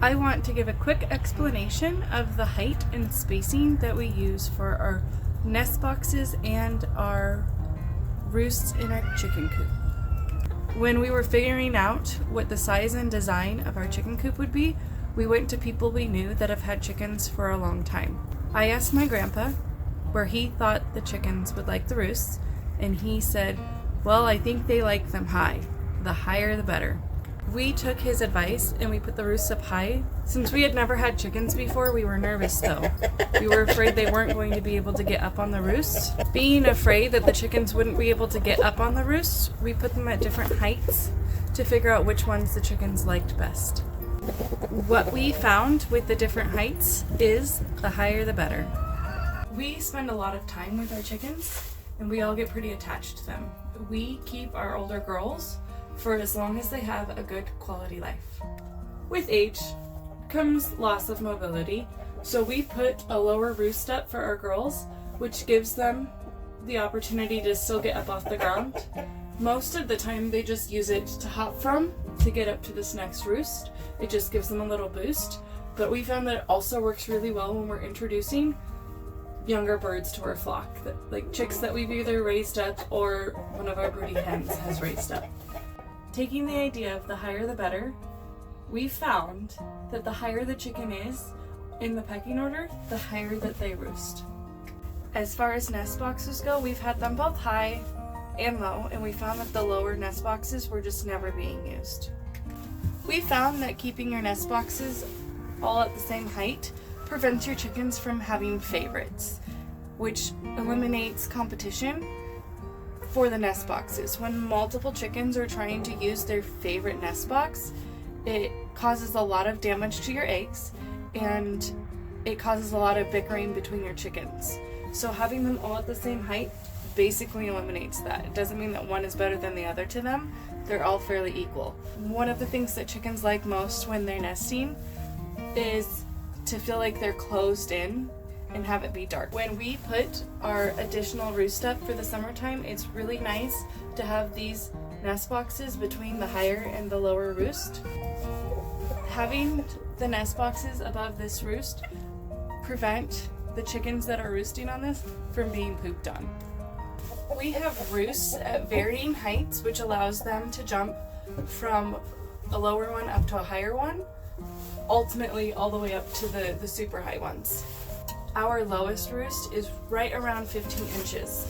I want to give a quick explanation of the height and spacing that we use for our nest boxes and our roosts in our chicken coop. When we were figuring out what the size and design of our chicken coop would be, we went to people we knew that have had chickens for a long time. I asked my grandpa where he thought the chickens would like the roosts, and he said, well, I think they like them high. The higher the better. We took his advice and we put the roosts up high. Since we had never had chickens before, we were nervous though. We were afraid they weren't going to be able to get up on the roost. Being afraid that the chickens wouldn't be able to get up on the roost, we put them at different heights to figure out which ones the chickens liked best. What we found with the different heights is the higher the better. We spend a lot of time with our chickens and we all get pretty attached to them. We keep our older girls for as long as they have a good quality life. With age comes loss of mobility, so we put a lower roost up for our girls, which gives them the opportunity to still get up off the ground. Most of the time they just use it to hop from to get up to this next roost. It just gives them a little boost, but we found that it also works really well when we're introducing younger birds to our flock, like chicks that we've either raised up or one of our broody hens has raised up. Taking the idea of the higher the better, we found that the higher the chicken is in the pecking order, the higher that they roost. As far as nest boxes go, we've had them both high and low, and we found that the lower nest boxes were just never being used. We found that keeping your nest boxes all at the same height prevents your chickens from having favorites, which eliminates competition for the nest boxes. When multiple chickens are trying to use their favorite nest box, it causes a lot of damage to your eggs and it causes a lot of bickering between your chickens. So having them all at the same height basically eliminates that. It doesn't mean that one is better than the other to them. They're all fairly equal. One of the things that chickens like most when they're nesting is to feel like they're closed in and have it be dark. When we put our additional roost up for the summertime, it's really nice to have these nest boxes between the higher and the lower roost. Having the nest boxes above this roost prevent the chickens that are roosting on this from being pooped on. We have roosts at varying heights, which allows them to jump from a lower one up to a higher one, ultimately all the way up to the super high ones. Our lowest roost is right around 15 inches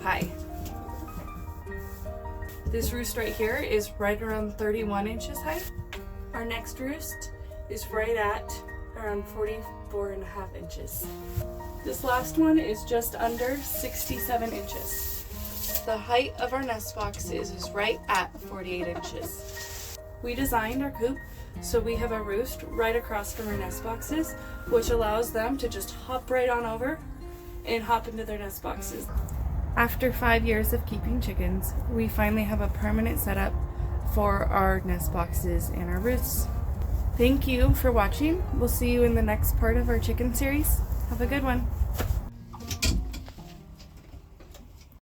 high. This roost right here is right around 31 inches high. Our next roost is right at around 44.5 inches. This last one is just under 67 inches. The height of our nest boxes is right at 48 inches. We designed our coop so we have a roost right across from our nest boxes, which allows them to just hop right on over and hop into their nest boxes. After 5 years of keeping chickens, we finally have a permanent setup for our nest boxes and our roosts. Thank you for watching. We'll see you in the next part of our chicken series. Have a good one.